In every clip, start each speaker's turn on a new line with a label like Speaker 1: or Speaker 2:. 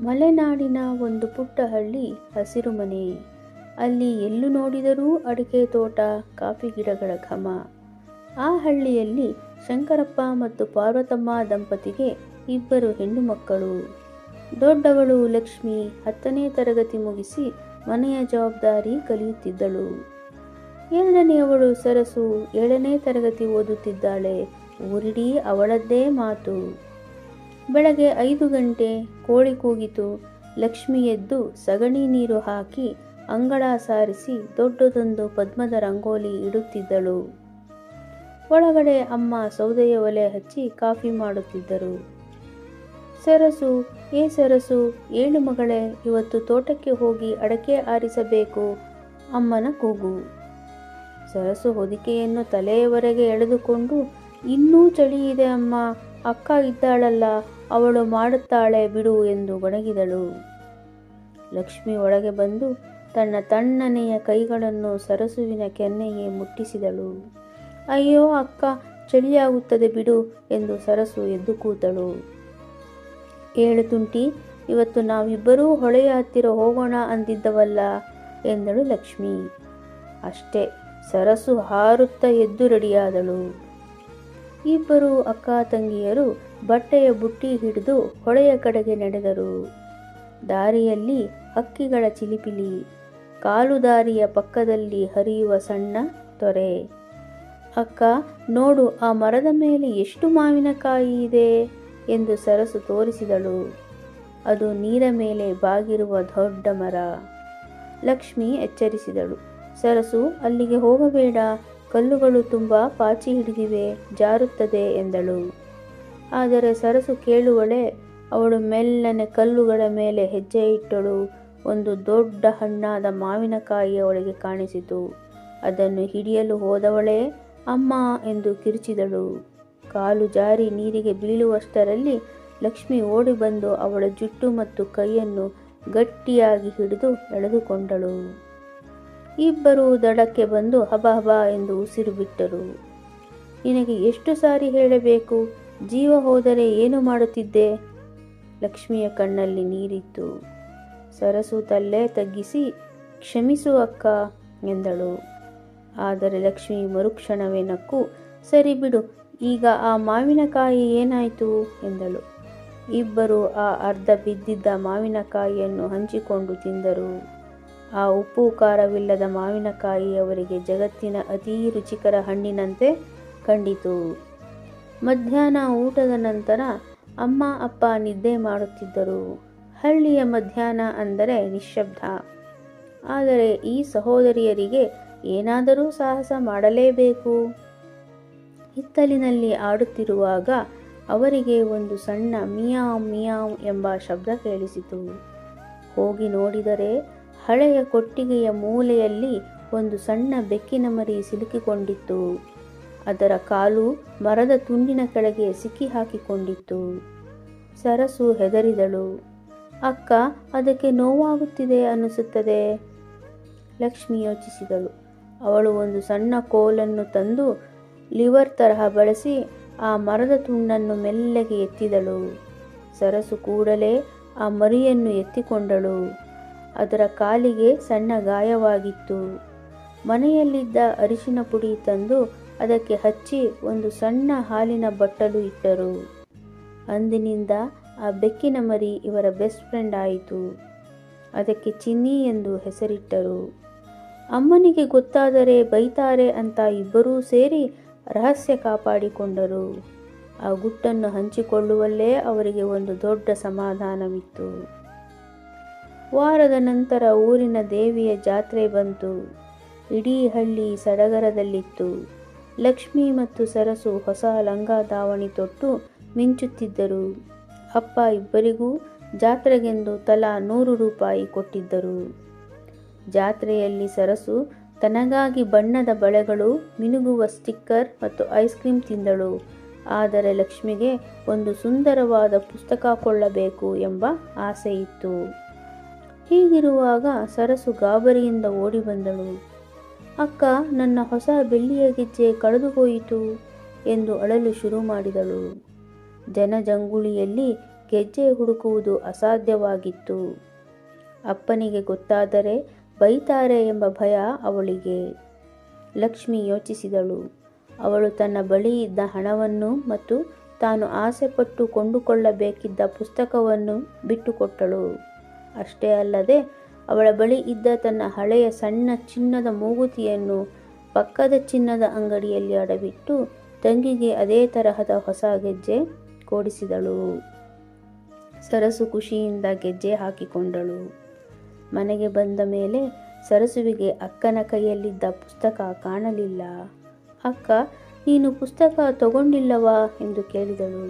Speaker 1: ಮಲೆನಾಡಿನ ಒಂದು ಪುಟ್ಟ ಹಳ್ಳಿ, ಹಸಿರು ಮನೆ. ಅಲ್ಲಿ ಎಲ್ಲೂ ನೋಡಿದರೂ ಅಡಿಕೆ ತೋಟ, ಕಾಫಿ ಗಿಡಗಳ ಘಮ. ಆ ಹಳ್ಳಿಯಲ್ಲಿ ಶಂಕರಪ್ಪ ಮತ್ತು ಪಾರ್ವತಮ್ಮ ದಂಪತಿಗೆ ಇಬ್ಬರು ಹೆಣ್ಣು ಮಕ್ಕಳು. ದೊಡ್ಡವಳು ಲಕ್ಷ್ಮಿ 10ನೇ ತರಗತಿ ಮುಗಿಸಿ ಮನೆಯ ಜವಾಬ್ದಾರಿ ಕಲಿಯುತ್ತಿದ್ದಳು. ಎರಡನೆಯವಳು ಸರಸು 7ನೇ ತರಗತಿ ಓದುತ್ತಿದ್ದಾಳೆ. ಊರಿಡೀ ಅವಳದ್ದೇ ಮಾತು. ಬೆಳಗ್ಗೆ 5 ಗಂಟೆ ಕೋಳಿ ಕೂಗಿತು. ಲಕ್ಷ್ಮಿ ಎದ್ದು ಸಗಣಿ ನೀರು ಹಾಕಿ ಅಂಗಳ ಸಾರಿಸಿ ದೊಡ್ಡದೊಂದು ಪದ್ಮದ ರಂಗೋಲಿ ಇಡುತ್ತಿದ್ದಳು. ಒಳಗಡೆ ಅಮ್ಮ ಸೌದೆಯ ಒಲೆ ಹಚ್ಚಿ ಕಾಫಿ ಮಾಡುತ್ತಿದ್ದರು. ಸರಸು, ಏ ಸರಸು, ಏಳು ಮಗಳೇ, ಇವತ್ತು ತೋಟಕ್ಕೆ ಹೋಗಿ ಅಡಕೆ ಆರಿಸಬೇಕು, ಅಮ್ಮನ ಕೂಗು. ಸರಸು ಹೊದಿಕೆಯನ್ನು ತಲೆಯವರೆಗೆ ಎಳೆದುಕೊಂಡು, ಇನ್ನೂ ಚಳಿ ಇದೆ ಅಮ್ಮ, ಅಕ್ಕ ಇದ್ದಾಳಲ್ಲ, ಅವಳು ಮಾಡುತ್ತಾಳೆ ಬಿಡು ಎಂದು ಗೊಣಗಿದಳು. ಲಕ್ಷ್ಮಿ ಒಳಗೆ ಬಂದು ತನ್ನ ತಣ್ಣನೆಯ ಕೈಗಳನ್ನು ಸರಸುವಿನ ಕೆನ್ನೆಗೆ ಮುಟ್ಟಿಸಿದಳು. ಅಯ್ಯೋ ಅಕ್ಕ, ಚಳಿಯಾಗುತ್ತದೆ ಬಿಡು ಎಂದು ಸರಸು ಎದ್ದು ಕೂತಳು. ಏಳು ತುಂಟಿ, ಇವತ್ತು ನಾವಿಬ್ಬರೂ ಹೊಳೆಯ ಹತ್ತಿರ ಹೋಗೋಣ ಅಂದಿದ್ದವಲ್ಲ ಎಂದಳು ಲಕ್ಷ್ಮಿ. ಅಷ್ಟೇ, ಸರಸು ಹಾರುತ್ತಾ ಎದ್ದು ರೆಡಿಯಾದಳು. ಇಬ್ಬರು ಅಕ್ಕ ತಂಗಿಯರು ಬಟ್ಟೆಯ ಬುಟ್ಟಿ ಹಿಡಿದು ಹೊಳೆಯ ಕಡೆಗೆ ನಡೆದರು. ದಾರಿಯಲ್ಲಿ ಹಕ್ಕಿಗಳ ಚಿಲಿಪಿಲಿ, ಕಾಲುದಾರಿಯ ಪಕ್ಕದಲ್ಲಿ ಹರಿಯುವ ಸಣ್ಣ ತೊರೆ. ಅಕ್ಕ, ನೋಡು, ಆ ಮರದ ಮೇಲೆ ಎಷ್ಟು ಮಾವಿನಕಾಯಿ ಇದೆ ಎಂದು ಸರಸು ತೋರಿಸಿದಳು. ಅದು ನೀರ ಮೇಲೆ ಬಾಗಿರುವ ದೊಡ್ಡ ಮರ. ಲಕ್ಷ್ಮಿ ಎಚ್ಚರಿಸಿದಳು. ಸರಸು, ಅಲ್ಲಿಗೆ ಹೋಗಬೇಡ, ಕಲ್ಲುಗಳು ತುಂಬ ಪಾಚಿ ಹಿಡಿದಿವೆ, ಜಾರುತ್ತದೆ ಎಂದಳು. ಆದರೆ ಸರಸು ಕೇಳುವಳೆ? ಅವಳು ಮೆಲ್ಲನೆ ಕಲ್ಲುಗಳ ಮೇಲೆ ಹೆಜ್ಜೆ ಇಟ್ಟಳು. ಒಂದು ದೊಡ್ಡ ಹಣ್ಣಾದ ಮಾವಿನಕಾಯಿ ಅವಳಿಗೆ ಕಾಣಿಸಿತು. ಅದನ್ನು ಹಿಡಿಯಲು ಹೋದವಳೇ ಅಮ್ಮ ಎಂದು ಕಿರುಚಿದಳು. ಕಾಲು ಜಾರಿ ನೀರಿಗೆ ಬೀಳುವಷ್ಟರಲ್ಲಿ ಲಕ್ಷ್ಮಿ ಓಡಿ ಬಂದು ಅವಳ ಜುಟ್ಟು ಮತ್ತು ಕೈಯನ್ನು ಗಟ್ಟಿಯಾಗಿ ಹಿಡಿದು ಎಳೆದುಕೊಂಡಳು. ಇಬ್ಬರೂ ದಡಕ್ಕೆ ಬಂದು ಹಬ ಹಬ ಎಂದು ಉಸಿರು ಬಿಟ್ಟರು. ನಿನಗೆ ಎಷ್ಟು ಸಾರಿ ಹೇಳಬೇಕು, ಜೀವ ಹೋದರೆ ಏನು ಮಾಡುತ್ತಿದ್ದೆ? ಲಕ್ಷ್ಮಿಯ ಕಣ್ಣಲ್ಲಿ ನೀರಿತ್ತು. ಸರಸು ತಲೆ ತಗ್ಗಿಸಿ, ಕ್ಷಮಿಸು ಅಕ್ಕ ಎಂದಳು. ಆದರೆ ಲಕ್ಷ್ಮಿ ಮರುಕ್ಷಣವೇ ನಕ್ಕು, ಸರಿ ಬಿಡು, ಈಗ ಆ ಮಾವಿನಕಾಯಿ ಏನಾಯಿತು ಎಂದಳು. ಇಬ್ಬರು ಆ ಅರ್ಧ ಬಿದ್ದಿದ್ದ ಮಾವಿನಕಾಯಿಯನ್ನು ಹಂಚಿಕೊಂಡು ತಿಂದರು. ಆ ಉಪ್ಪು ಖಾರವಿಲ್ಲದ ಮಾವಿನಕಾಯಿ ಅವರಿಗೆ ಜಗತ್ತಿನ ಅತೀ ರುಚಿಕರ ಹಣ್ಣಿನಂತೆ ಕಂಡಿತು. ಮಧ್ಯಾಹ್ನ ಊಟದ ನಂತರ ಅಮ್ಮ ಅಪ್ಪ ನಿದ್ದೆ ಮಾಡುತ್ತಿದ್ದರು. ಹಳ್ಳಿಯ ಮಧ್ಯಾಹ್ನ ಅಂದರೆ ನಿಶ್ಶಬ್ದ. ಆದರೆ ಈ ಸಹೋದರಿಯರಿಗೆ ಏನಾದರೂ ಸಾಹಸ ಮಾಡಲೇಬೇಕು. ಹಿತ್ತಲಿನಲ್ಲಿ ಆಡುತ್ತಿರುವಾಗ ಅವರಿಗೆ ಒಂದು ಸಣ್ಣ ಮಿಯಾವ್ ಮಿಯಾವ್ ಎಂಬ ಶಬ್ದ ಕೇಳಿಸಿತು. ಹೋಗಿ ನೋಡಿದರೆ ಹಳೆಯ ಕೊಟ್ಟಿಗೆಯ ಮೂಲೆಯಲ್ಲಿ ಒಂದು ಸಣ್ಣ ಬೆಕ್ಕಿನ ಮರಿ ಸಿಲುಕಿಕೊಂಡಿತ್ತು. ಅದರ ಕಾಲು ಮರದ ತುಂಡಿನ ಕೆಳಗೆ ಸಿಕ್ಕಿ ಹಾಕಿಕೊಂಡಿತ್ತು. ಸರಸು ಹೆದರಿದಳು. ಅಕ್ಕ, ಅದಕ್ಕೆ ನೋವಾಗುತ್ತಿದೆ ಅನಿಸುತ್ತದೆ. ಲಕ್ಷ್ಮಿ ಯೋಚಿಸಿದಳು. ಅವಳು ಒಂದು ಸಣ್ಣ ಕೋಲನ್ನು ತಂದು ಲಿವರ್ ತರಹ ಬಳಸಿ ಆ ಮರದ ತುಂಡನ್ನು ಮೆಲ್ಲಗೆ ಎತ್ತಿದಳು. ಸರಸು ಕೂಡಲೇ ಆ ಮರಿಯನ್ನು ಎತ್ತಿಕೊಂಡಳು. ಅದರ ಕಾಲಿಗೆ ಸಣ್ಣ ಗಾಯವಾಗಿತ್ತು. ಮನೆಯಲ್ಲಿದ್ದ ಅರಿಶಿನ ಪುಡಿ ತಂದು ಅದಕ್ಕೆ ಹಚ್ಚಿ ಒಂದು ಸಣ್ಣ ಹಾಲಿನ ಬಟ್ಟಲು ಇಟ್ಟರು. ಅಂದಿನಿಂದ ಆ ಬೆಕ್ಕಿನ ಮರಿ ಇವರ ಬೆಸ್ಟ್ ಫ್ರೆಂಡ್ ಆಯಿತು. ಅದಕ್ಕೆ ಚಿನ್ನಿ ಎಂದು ಹೆಸರಿಟ್ಟರು. ಅಮ್ಮನಿಗೆ ಗೊತ್ತಾದರೆ ಬೈತಾರೆ ಅಂತ ಇಬ್ಬರೂ ಸೇರಿ ರಹಸ್ಯ ಕಾಪಾಡಿಕೊಂಡರು. ಆ ಗುಟ್ಟನ್ನು ಹಂಚಿಕೊಳ್ಳುವಲ್ಲೇ ಅವರಿಗೆ ಒಂದು ದೊಡ್ಡ ಸಮಾಧಾನವಿತ್ತು. ವಾರದ ನಂತರ ಊರಿನ ದೇವಿಯ ಜಾತ್ರೆ ಬಂತು. ಇಡೀ ಹಳ್ಳಿ ಸಡಗರದಲ್ಲಿತ್ತು. ಲಕ್ಷ್ಮಿ ಮತ್ತು ಸರಸು ಹೊಸ ಲಂಗ ದಾವಣಿ ತೊಟ್ಟು ಮಿಂಚುತ್ತಿದ್ದರು. ಅಪ್ಪ ಇಬ್ಬರಿಗೂ ಜಾತ್ರೆಗೆಂದು ತಲಾ 100 ರೂಪಾಯಿ ಕೊಟ್ಟಿದ್ದರು. ಜಾತ್ರೆಯಲ್ಲಿ ಸರಸು ತನಗಾಗಿ ಬಣ್ಣದ ಬಳೆಗಳು, ಮಿನುಗುವ ಸ್ಟಿಕ್ಕರ್ ಮತ್ತು ಐಸ್ ಕ್ರೀಮ್ ತಿಂದಳು. ಆದರೆ ಲಕ್ಷ್ಮಿಗೆ ಒಂದು ಸುಂದರವಾದ ಪುಸ್ತಕ ಕೊಳ್ಳಬೇಕು ಎಂಬ ಆಸೆ ಇತ್ತು. ಹೀಗಿರುವಾಗ ಸರಸು ಗಾಬರಿಯಿಂದ ಓಡಿ ಬಂದಳು. ಅಕ್ಕ, ನನ್ನ ಹೊಸ ಬೆಳ್ಳಿಯ ಗೆಜ್ಜೆ ಕಳೆದು ಹೋಯಿತು ಎಂದು ಅಳಲು ಶುರು ಮಾಡಿದಳು. ಜನಜಂಗುಳಿಯಲ್ಲಿ ಗೆಜ್ಜೆ ಹುಡುಕುವುದು ಅಸಾಧ್ಯವಾಗಿತ್ತು. ಅಪ್ಪನಿಗೆ ಗೊತ್ತಾದರೆ ಬೈತಾರೆ ಎಂಬ ಭಯ ಅವಳಿಗೆ. ಲಕ್ಷ್ಮಿ ಯೋಚಿಸಿದಳು. ಅವಳು ತನ್ನ ಬಳಿ ಇದ್ದ ಹಣವನ್ನು ಮತ್ತು ತಾನು ಆಸೆಪಟ್ಟು ಕೊಂಡುಕೊಳ್ಳಬೇಕಿದ್ದ ಪುಸ್ತಕವನ್ನು ಬಿಟ್ಟುಕೊಟ್ಟಳು. ಅಷ್ಟೇ ಅಲ್ಲದೆ ಅವಳ ಬಳಿ ಇದ್ದ ತನ್ನ ಹಳೆಯ ಸಣ್ಣ ಚಿನ್ನದ ಮೂಗುತಿಯನ್ನು ಪಕ್ಕದ ಚಿನ್ನದ ಅಂಗಡಿಯಲ್ಲಿ ಅಡವಿಟ್ಟು ತಂಗಿಗೆ ಅದೇ ತರಹದ ಹೊಸ ಗೆಜ್ಜೆ ಕೊಡಿಸಿದಳು. ಸರಸು ಖುಷಿಯಿಂದ ಗೆಜ್ಜೆ ಹಾಕಿಕೊಂಡಳು. ಮನೆಗೆ ಬಂದ ಮೇಲೆ ಸರಸುವಿಗೆ ಅಕ್ಕನ ಕೈಯಲ್ಲಿದ್ದ ಪುಸ್ತಕ ಕಾಣಲಿಲ್ಲ. ಅಕ್ಕ, ನೀನು ಪುಸ್ತಕ ತಗೊಂಡಿಲ್ಲವಾ ಎಂದು ಕೇಳಿದಳು.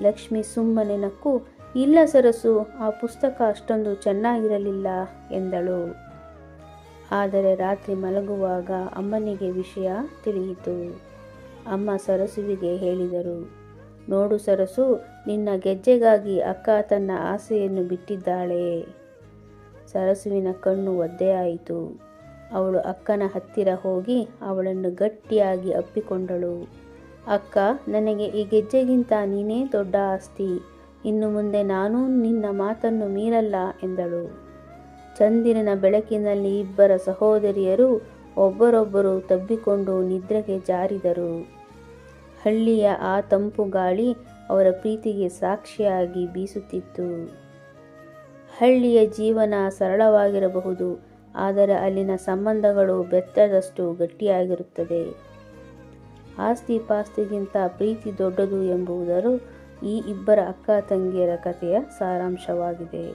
Speaker 1: ಲಕ್ಷ್ಮಿ ಸುಮ್ಮನೆ ನಕ್ಕು, ಇಲ್ಲ ಸರಸು, ಆ ಪುಸ್ತಕ ಅಷ್ಟೊಂದು ಚೆನ್ನಾಗಿರಲಿಲ್ಲ ಎಂದಳು. ಆದರೆ ರಾತ್ರಿ ಮಲಗುವಾಗ ಅಮ್ಮನಿಗೆ ವಿಷಯ ತಿಳಿಯಿತು. ಅಮ್ಮ ಸರಸುವಿಗೆ ಹೇಳಿದರು, ನೋಡು ಸರಸು, ನಿನ್ನ ಗೆಜ್ಜೆಗಾಗಿ ಅಕ್ಕ ತನ್ನ ಆಸೆಯನ್ನು ಬಿಟ್ಟಿದ್ದಾಳೆ. ಸರಸುವಿನ ಕಣ್ಣು ಒದ್ದೆಯಾಯಿತು. ಅವಳು ಅಕ್ಕನ ಹತ್ತಿರ ಹೋಗಿ ಅವಳನ್ನು ಗಟ್ಟಿಯಾಗಿ ಅಪ್ಪಿಕೊಂಡಳು. ಅಕ್ಕ, ನನಗೆ ಈ ಗೆಜ್ಜೆಗಿಂತ ನೀನೇ ದೊಡ್ಡ ಆಸ್ತಿ. ಇನ್ನು ಮುಂದೆ ನಾನು ನಿನ್ನ ಮಾತನ್ನು ಮೀರಲ್ಲ ಎಂದಳು. ಚಂದಿರನ ಬೆಳಕಿನಲ್ಲಿ ಇಬ್ಬರ ಸಹೋದರಿಯರು ಒಬ್ಬರೊಬ್ಬರು ತಬ್ಬಿಕೊಂಡು ನಿದ್ರೆಗೆ ಜಾರಿದರು. ಹಳ್ಳಿಯ ಆ ತಂಪು ಗಾಳಿ ಅವರ ಪ್ರೀತಿಗೆ ಸಾಕ್ಷಿಯಾಗಿ ಬೀಸುತ್ತಿತ್ತು. ಹಳ್ಳಿಯ ಜೀವನ ಸರಳವಾಗಿರಬಹುದು, ಆದರೆ ಅಲ್ಲಿನ ಸಂಬಂಧಗಳು ಬೆತ್ತದಷ್ಟು ಗಟ್ಟಿಯಾಗಿರುತ್ತದೆ. ಆಸ್ತಿ ಪಾಸ್ತಿಗಿಂತ ಪ್ರೀತಿ ದೊಡ್ಡದು ಎಂಬುದರ ಈ ಇಬ್ಬರ ಅಕ್ಕ ತಂಗಿಯರ ಕಥೆಯ ಸಾರಾಂಶವಾಗಿದೆ.